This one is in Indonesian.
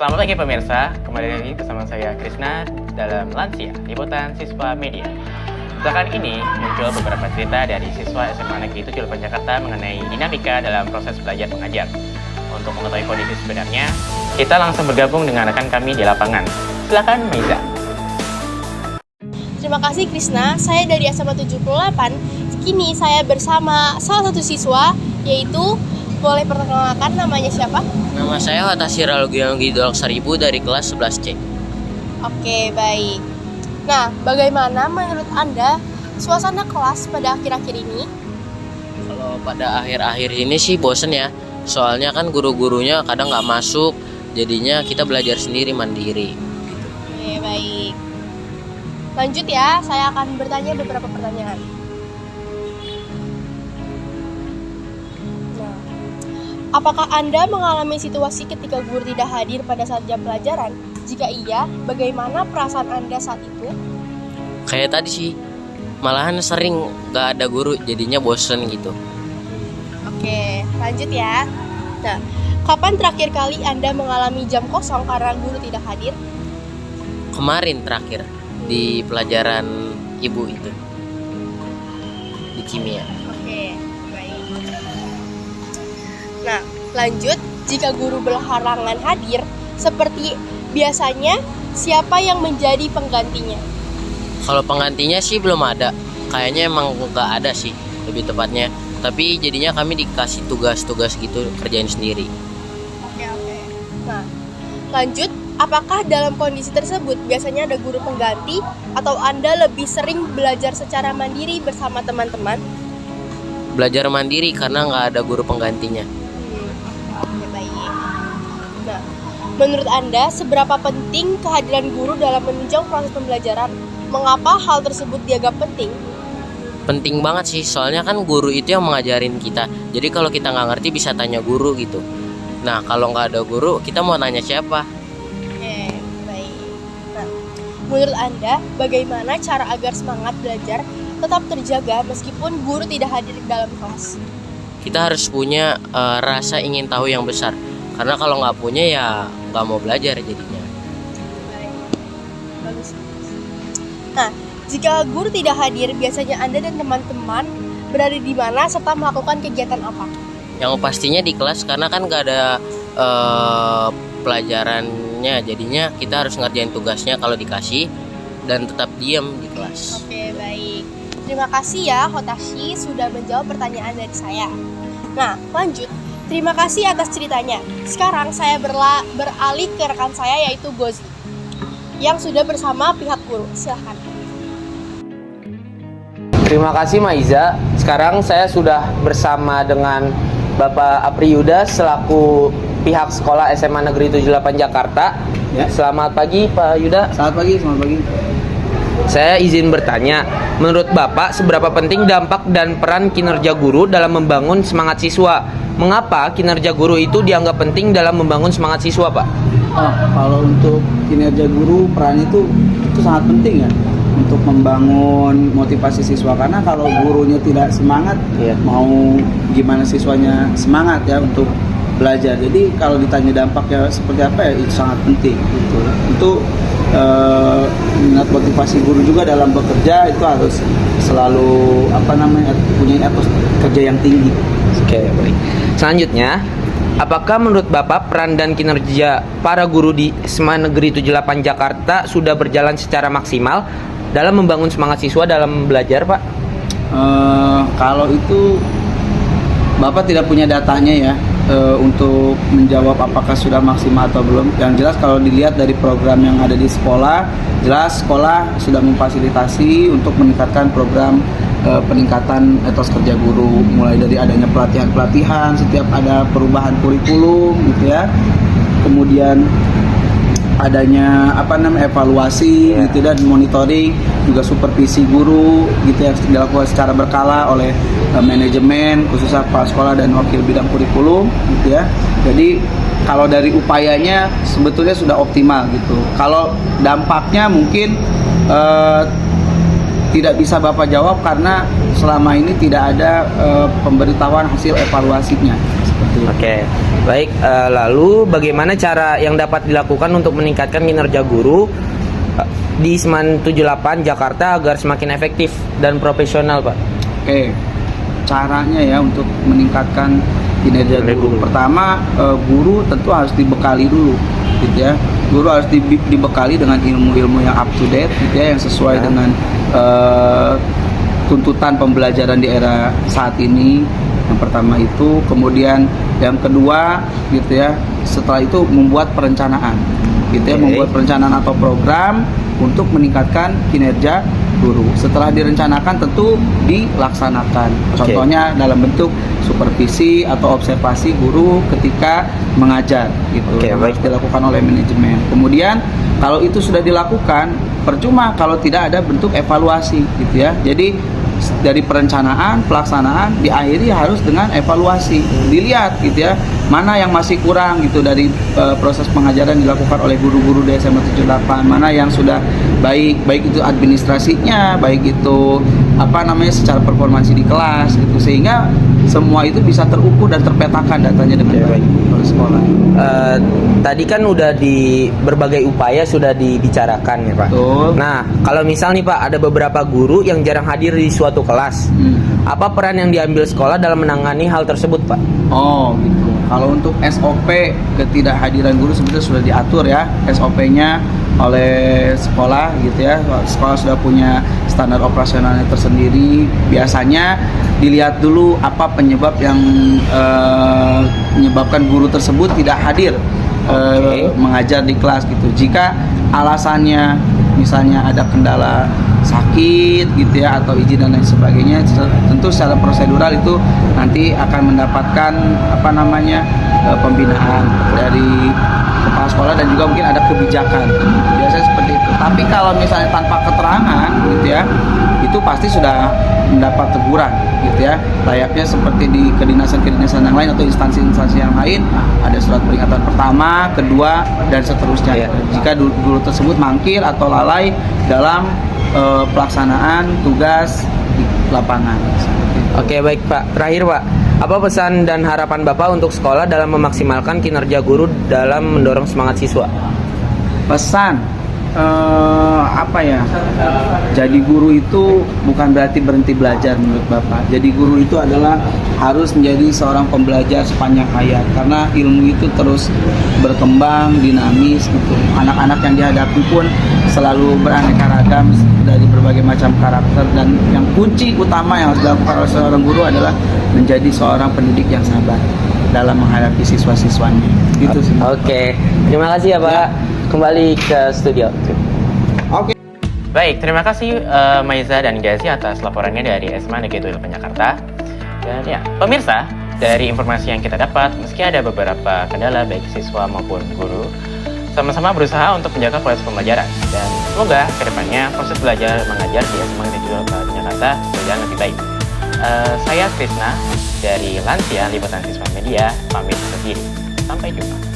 Selamat pagi pemirsa, kembali lagi bersama saya Krisna dalam Lansia, Liputan Siswa Media. Belakangan ini muncul beberapa cerita dari siswa SMA Negeri 78 Jakarta mengenai dinamika dalam proses belajar mengajar. Untuk mengetahui kondisi sebenarnya, kita langsung bergabung dengan rekan kami di lapangan. Silakan Meiza. Terima kasih Krisna, saya dari SMA 78. Kini saya bersama salah satu siswa, yaitu boleh perkenalkan namanya siapa? Nama saya Watashi Ralugiangi Dolok Saribu dari kelas 11C. Oke, baik. Nah, bagaimana menurut Anda suasana kelas pada akhir-akhir ini? Kalau pada akhir-akhir ini sih bosen ya. Soalnya kan guru-gurunya kadang nggak masuk, jadinya kita belajar sendiri mandiri. Oke, baik. Lanjut ya, saya akan bertanya beberapa pertanyaan. Nah, apakah Anda mengalami situasi ketika guru tidak hadir pada saat jam pelajaran? Jika iya, bagaimana perasaan Anda saat itu? Kayak tadi sih, malahan sering nggak ada guru, jadinya bosen gitu. Oke, lanjut ya. Nah, kapan terakhir kali Anda mengalami jam kosong karena guru tidak hadir? Kemarin terakhir di pelajaran ibu itu di kimia. Oke, baik. Nah, lanjut, jika guru berhalangan hadir, seperti biasanya, siapa yang menjadi penggantinya? Kalau penggantinya sih belum ada, kayaknya emang nggak ada sih lebih tepatnya. Tapi jadinya kami dikasih tugas-tugas gitu, kerjain sendiri. Oke. Nah, lanjut, apakah dalam kondisi tersebut biasanya ada guru pengganti atau Anda lebih sering belajar secara mandiri bersama teman-teman? Belajar mandiri karena nggak ada guru penggantinya. Oke, baik. Nah, menurut Anda, seberapa penting kehadiran guru dalam menunjang proses pembelajaran? Mengapa hal tersebut dianggap penting? Penting banget sih, soalnya kan guru itu yang mengajarin kita. Jadi kalau kita nggak ngerti bisa tanya guru gitu. Nah, kalau nggak ada guru, kita mau nanya siapa? Oke, baik. Nah, menurut Anda, bagaimana cara agar semangat belajar tetap terjaga meskipun guru tidak hadir dalam kelas? Kita harus punya rasa ingin tahu yang besar. Karena kalau nggak punya ya nggak mau belajar jadinya. Baik. Bagus. Nah, jika guru tidak hadir, biasanya Anda dan teman-teman berada di mana serta melakukan kegiatan apa? Yang pastinya di kelas karena kan nggak ada pelajarannya, jadinya kita harus ngerjain tugasnya kalau dikasih dan tetap diam di kelas. Oke, baik. Terima kasih ya Hotashi sudah menjawab pertanyaan dari saya. Nah, lanjut. Terima kasih atas ceritanya. Sekarang saya beralih ke rekan saya yaitu Gozi yang sudah bersama pihak guru. Silahkan. Terima kasih Maiza. Sekarang saya sudah bersama dengan Bapak Apriyuda selaku pihak sekolah SMA Negeri 78 Jakarta. Ya. Selamat pagi Pak Yuda. Selamat pagi. Saya izin bertanya, menurut Bapak seberapa penting dampak dan peran kinerja guru dalam membangun semangat siswa? Mengapa kinerja guru itu dianggap penting dalam membangun semangat siswa, Pak? Kalau untuk kinerja guru peran itu sangat penting ya untuk membangun motivasi siswa, karena kalau gurunya tidak semangat, mau gimana siswanya semangat ya untuk belajar. Jadi kalau ditanya dampaknya seperti apa ya, itu sangat penting gitu. Untuk minat motivasi guru juga dalam bekerja itu harus selalu punya etos kerja yang tinggi. Oke, baik. Selanjutnya, apakah menurut Bapak peran dan kinerja para guru di SMA Negeri 78 Jakarta sudah berjalan secara maksimal dalam membangun semangat siswa dalam belajar, Pak? Kalau itu Bapak tidak punya datanya ya untuk menjawab apakah sudah maksimal atau belum. Yang jelas kalau dilihat dari program yang ada di sekolah, jelas sekolah sudah memfasilitasi untuk meningkatkan program peningkatan etos kerja guru, mulai dari adanya pelatihan-pelatihan, setiap ada perubahan kurikulum gitu ya. Kemudian adanya evaluasi gitu dan monitoring, juga supervisi guru gitu yang dilakukan secara berkala oleh manajemen khususnya kepala sekolah dan wakil bidang kurikulum gitu ya. Jadi kalau dari upayanya sebetulnya sudah optimal gitu. Kalau dampaknya mungkin tidak bisa Bapak jawab karena selama ini tidak ada pemberitahuan hasil evaluasinya. seperti itu. Oke, baik. Lalu bagaimana cara yang dapat dilakukan untuk meningkatkan kinerja guru di Seman 78 Jakarta agar semakin efektif dan profesional, Pak? Oke, caranya ya untuk meningkatkan kinerja guru. Pertama, guru tentu harus dibekali dulu, gitu ya. Guru harus dibekali dengan ilmu-ilmu yang up to date, gitu ya, yang sesuai dengan tuntutan pembelajaran di era saat ini. Yang pertama itu, kemudian yang kedua, gitu ya, setelah itu membuat perencanaan, gitu ya, membuat perencanaan atau program untuk meningkatkan kinerja guru. Setelah direncanakan tentu dilaksanakan. Contohnya dalam bentuk supervisi atau observasi guru ketika mengajar, gitu. Yang harus dilakukan oleh manajemen. Kemudian kalau itu sudah dilakukan, percuma kalau tidak ada bentuk evaluasi, gitu ya. Jadi dari perencanaan, pelaksanaan diakhiri harus dengan evaluasi. Dilihat, gitu ya, mana yang masih kurang gitu dari proses pengajaran dilakukan oleh guru-guru di SMA 78, mana yang sudah baik itu administrasinya, baik itu secara performansi di kelas gitu, sehingga semua itu bisa terukur dan terpetakan datanya dengan baik oleh sekolah. Tadi kan udah di berbagai upaya sudah dibicarakan ya, Pak. Betul. Nah, kalau misal nih Pak, ada beberapa guru yang jarang hadir di suatu kelas, apa peran yang diambil sekolah dalam menangani hal tersebut, Pak? Oh gitu. Kalau untuk SOP ketidakhadiran guru sebenarnya sudah diatur ya, SOP-nya oleh sekolah, gitu ya. Sekolah sudah punya standar operasionalnya tersendiri. Biasanya dilihat dulu apa penyebab yang menyebabkan guru tersebut tidak hadir mengajar di kelas gitu. Jika alasannya misalnya ada kendala sakit gitu ya, atau izin dan lain sebagainya, tentu secara prosedural itu nanti akan mendapatkan pembinaan dari kepala sekolah dan juga mungkin ada kebijakan. Biasanya seperti itu. Tapi kalau misalnya tanpa keterangan gitu ya, itu pasti sudah mendapat teguran gitu ya. Layaknya seperti di kedinasan-kedinasan yang lain atau instansi-instansi yang lain, ada surat peringatan pertama, kedua, dan seterusnya. Jika guru tersebut mangkir atau lalai dalam pelaksanaan tugas di lapangan. Oke, baik Pak. Terakhir Pak, apa pesan dan harapan Bapak untuk sekolah dalam memaksimalkan kinerja guru dalam mendorong semangat siswa? Pesan jadi guru itu bukan berarti berhenti belajar menurut Bapak. Jadi guru itu adalah harus menjadi seorang pembelajar sepanjang hayat, karena ilmu itu terus berkembang, dinamis gitu. Anak-anak yang dihadapi pun selalu beraneka ragam dari berbagai macam karakter, dan yang kunci utama yang harus dilakukan oleh seorang guru adalah menjadi seorang pendidik yang sabar dalam menghadapi siswa-siswanya. Gitu sih. Oke, terima kasih ya Pak. Kembali ke studio. Oke. Baik, terima kasih Maiza dan Gazi atas laporannya dari SMA Negeri 78 Jakarta. Dan ya, pemirsa, dari informasi yang kita dapat, meski ada beberapa kendala baik siswa maupun guru, sama-sama berusaha untuk menjaga kualitas pembelajaran. Dan semoga kedepannya proses belajar mengajar di SMA Negeri 78 Jakarta berjalan lebih baik. Saya Krisna dari Lansia Liputan Siswa Media, pamit undur diri. Sampai jumpa.